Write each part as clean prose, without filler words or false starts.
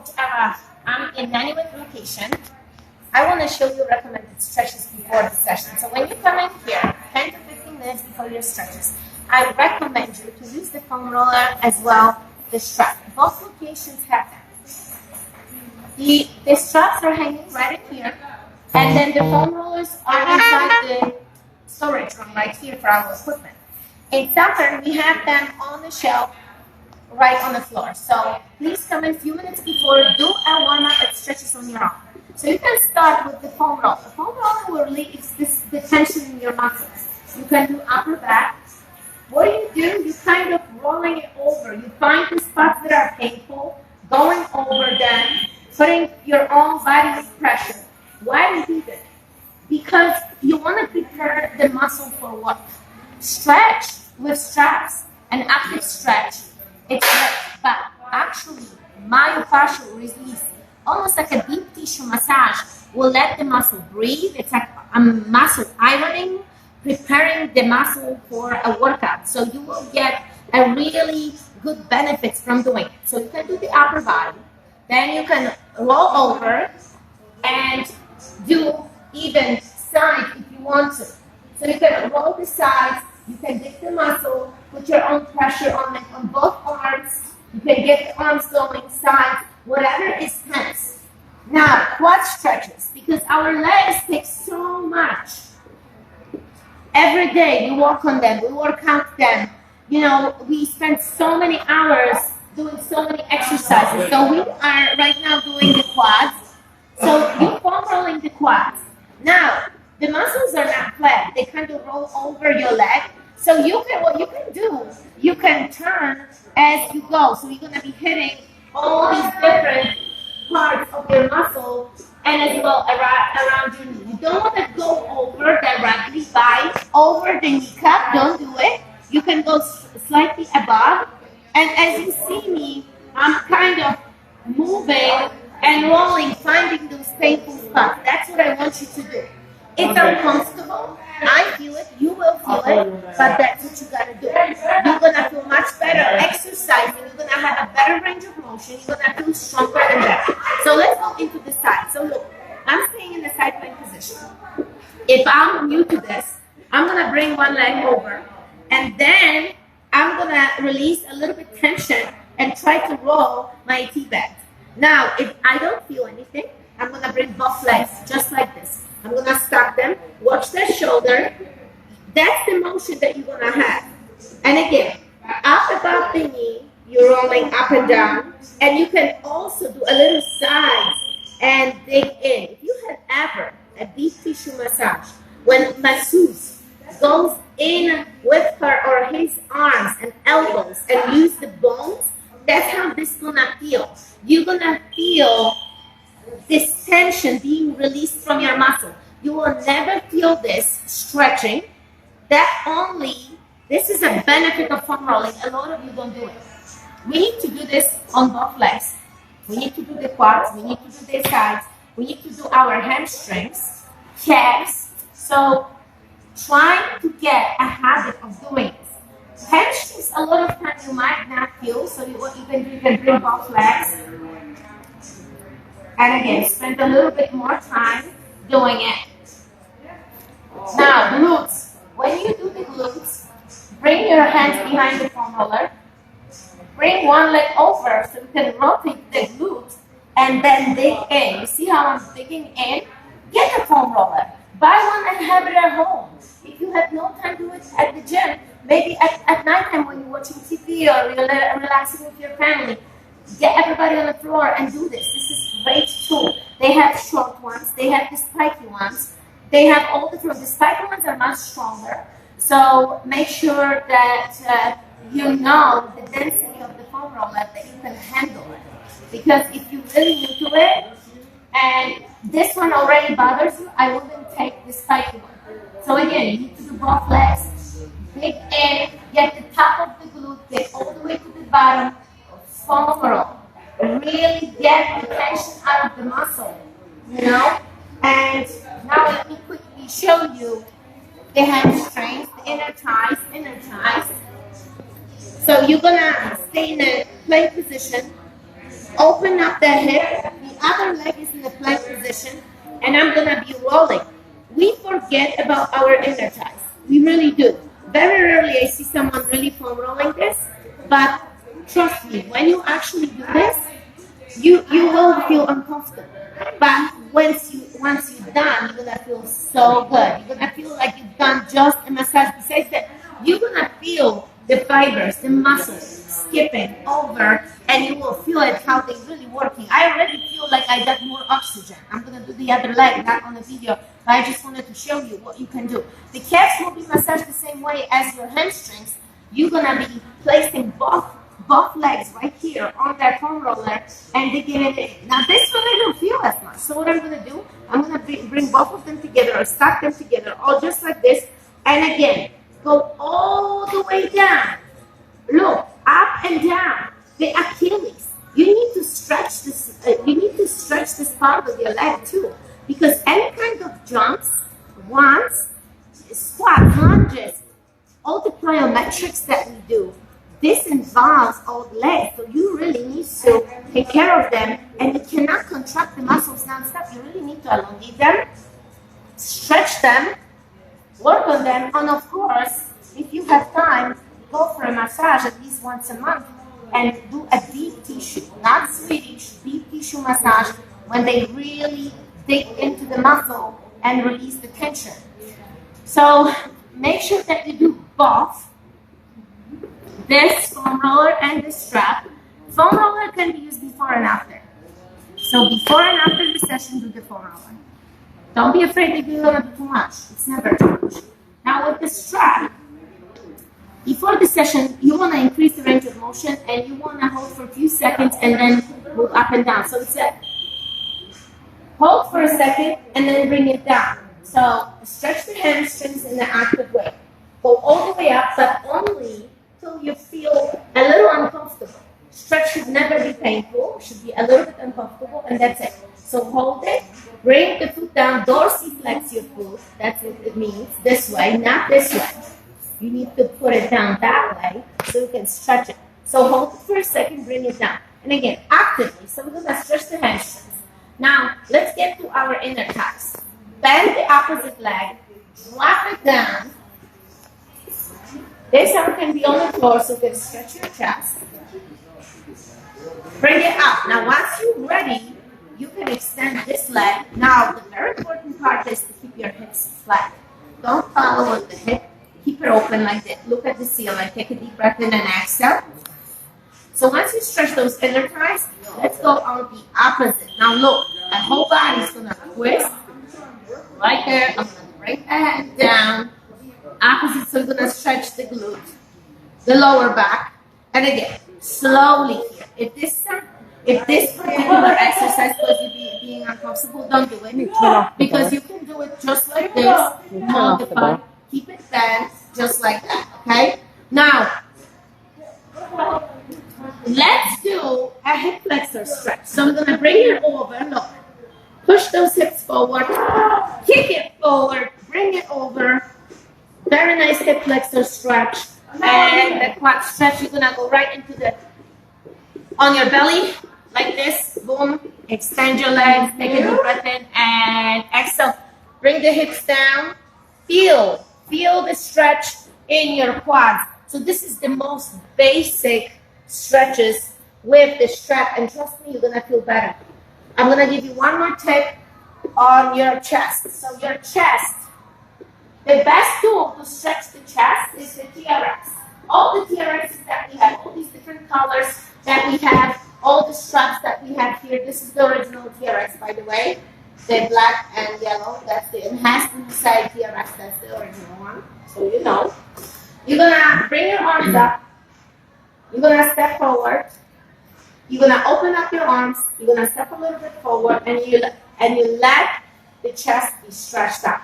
Coach Eva. I'm in Nanuet location. I want to show you recommended stretches before the session. So when you come in here, 10 to 15 minutes before your stretches, I recommend you to use the foam roller as well, the strap. Both locations have them. The straps are hanging right in here, and then the foam rollers are inside the storage room right here for our equipment. In Suffern, we have them on the shelf right on the floor. So please come in a few minutes before, do a warm-up and stretches on your own. So you can start with the foam roller. The foam roller will release the tension in your muscles. You can do upper back. What do? You kind of rolling it over. You find the spots that are painful, going over them, putting your own body's pressure. Why do you do this? Because you want to prepare the muscle for work. Stretch with straps, an active stretch, it's like, but actually myofascial release, almost like a deep tissue massage, will let the muscle breathe. It's like a muscle ironing, preparing the muscle for a workout. So you will get a really good benefits from doing it. So you can do the upper body, then you can roll over and do even sides if you want to. So you can roll the sides, you can dip the muscle, put your own pressure on it on both arms. You can get the arms going, sides, whatever is tense. Now, quad stretches, because our legs take so much. Every day we work on them, we work out them. You know, we spend so many hours doing so many exercises. So we are right now doing the quads. So you're foam rolling the quads. Now, the muscles are not flat. They kind of roll over your leg. So what you can do, you can turn as you go. So you're going to be hitting all these different parts of your muscle and as well around your knee. You don't want to go over directly over the kneecap. Don't do it. You can go slightly above. And as you see me, I'm kind of moving and rolling, finding those painful spots. That's what I want you to do. It's uncomfortable. I feel it. You will feel it. But that's what you got to do. You're going to feel much better exercising. You're going to have a better range of motion. You're going to feel stronger and better. So let's go into the side. So look, I'm staying in the side plank position. If I'm new to this, I'm going to bring one leg over. And then I'm going to release a little bit tension and try to roll my T-band. Now, if I don't feel anything, I'm going to bring both legs just like this. I'm going to stack them, watch their shoulder. That's the motion that you're going to have. And again, up above the knee, you're rolling up and down. And you can also do a little sides and dig in. If you had ever a deep tissue massage, when masseuse goes in with her or his arms and elbows and use the bones, that's how this is going to feel. You're going to feel this tension being released from your muscle. You will never feel this stretching. This is a benefit of foam rolling. A lot of you don't do it. We need to do this on both legs. We need to do the quads. We need to do the sides. We need to do our hamstrings, calves. So try to get a habit of doing this. Hamstrings, a lot of times you might not feel, so what you can do, you can bring both legs. And again, spend a little bit more time doing it. Now, glutes. When you do the glutes, bring your hands behind the foam roller. Bring one leg over so you can rotate the glutes and then dig in. You see how I'm digging in? Get a foam roller. Buy one and have it at home. If you have no time to do it at the gym, maybe at nighttime when you're watching TV or you're relaxing with your family, get everybody on the floor and do this. This is great too. They have short ones. They have the spiky ones. They have all different. The spiky ones are much stronger. So make sure that you know the density of the foam roller that you can handle it. Because if you're really new to it and this one already bothers you, I wouldn't take the spiky one. So again, you need to do both legs. Dig in, get the top of the glute, get all the way to the bottom. Foam roll. Really get the tension out of the muscle, you know? And now let me quickly show you the hamstrings, the inner thighs. So you're gonna stay in a plank position. Open up the hip. The other leg is in the plank position, and I'm gonna be rolling. We forget about our inner thighs. We really do. Very rarely I see someone really foam rolling this, but trust me, when you actually do this, you will feel uncomfortable. But once you're done, you're gonna feel so good. You're gonna feel like you've done just a massage. Besides that, you're gonna feel the fibers, the muscles skipping over, and you will feel it how they're really working. I already feel like I got more oxygen. I'm gonna do the other leg, not on the video, but I just wanted to show you what you can do. The calves will be massaged the same way as your hamstrings. You're gonna be placing both legs right here on that foam roller, and they get it. Now this one I don't feel as much. So what I'm gonna do, I'm gonna bring both of them together or stack them together, all just like this. And again, go all the way down. Look, up and down. The Achilles. You need to stretch this. You need to stretch this part of your leg too, because any kind of jumps, runs, squats, lunges, all the plyometrics that we do, this involves all the legs, so you really need to take care of them, and you cannot contract the muscles non-stop. You really need to elongate them, stretch them, work on them, and of course, if you have time, go for a massage at least once a month and do a deep tissue, not Swedish, deep tissue massage when they really dig into the muscle and release the tension. So make sure that you do both. This foam roller and this strap. Foam roller can be used before and after. So before and after the session, do the foam roller. Don't be afraid that you're gonna do too much. It's never too much. Now with the strap, before the session, you wanna increase the range of motion and you wanna hold for a few seconds and then move up and down. So it's a hold for a second and then bring it down. So stretch the hamstrings in an active way. Go all the way up, but only till you feel a little uncomfortable. Stretch should never be painful, should be a little bit uncomfortable, and that's it. So hold it, bring the foot down, dorsiflex your foot, that's what it means, this way, not this way. You need to put it down that way so you can stretch it. So hold it for a second, bring it down. And again, actively, so we're gonna stretch the hamstrings. Now, let's get to our inner thighs. Bend the opposite leg, drop it down. This arm can be on the floor, so you can stretch your chest. Bring it up. Now, once you're ready, you can extend this leg. Now, the very important part is to keep your hips flat. Don't follow with the hip. Keep it open like that. Look at the ceiling. Take a deep breath in and exhale. So once you stretch those inner thighs, let's go on the opposite. Now, look, the whole body is going to twist. Right there. I'm going to bring the head down. Opposite, so you're going to stretch the glute, the lower back, and again, slowly here. If this particular exercise causes you being uncomfortable, don't do it, because you can do it just like this, multiply, keep it bent, just like that, okay? Now, let's do a hip flexor stretch. So I'm going to bring it over, look, push those hips forward, kick it forward, bring it over. Very nice hip flexor stretch, and the quad stretch. You're gonna go right into on your belly like this. Boom. Extend your legs. Take a deep breath in and exhale. Bring the hips down. Feel the stretch in your quads. So this is the most basic stretches with the strap, and trust me, you're gonna feel better. I'm gonna give you one more tip on your chest. So your chest. The best tool to stretch the chest is the TRX. All the TRXs that we have, all these different colors that we have, all the straps that we have here. This is the original TRX, by the way. The black and yellow, that's the enhanced inside TRX, that's the original one. So you know. You're gonna bring your arms up. You're gonna step forward. You're gonna open up your arms. You're gonna step a little bit forward, and you let the chest be stretched out.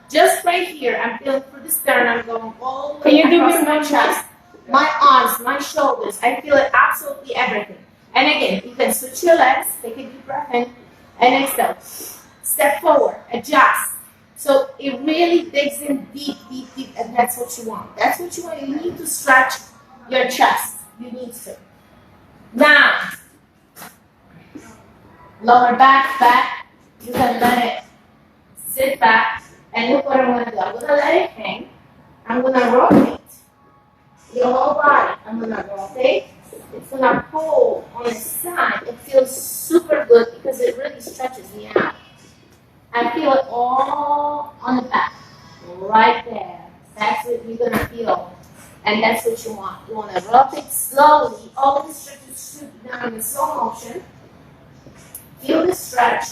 Just right here, I'm feeling for the sternum, going all the way across my chest, my arms, my shoulders. I feel it absolutely everything. And again, you can switch your legs, take a deep breath in, and exhale. Step forward, adjust. So it really digs in deep, deep, deep, and that's what you want. That's what you want. You need to stretch your chest. You need to. Now, Lower back, back. You can let it sit back. And look what I'm going to do. I'm going to let it hang. I'm going to rotate your whole body. I'm going to rotate. It's going to pull on the side. It feels super good because it really stretches me out. I feel it all on the back. Right there. That's what you're going to feel. And that's what you want. You want to rotate slowly. All the stretches shoot down in slow motion. Feel the stretch.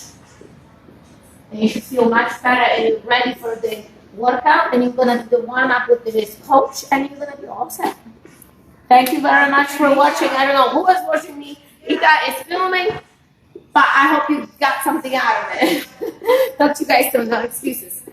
And you should feel much better and you're ready for the workout. And you're going to do the warm-up with this coach. And you're going to be all set. Thank you very much for watching. I don't know who is watching me. Eva is filming. But I hope you got something out of it. Talk to you guys soon. No excuses.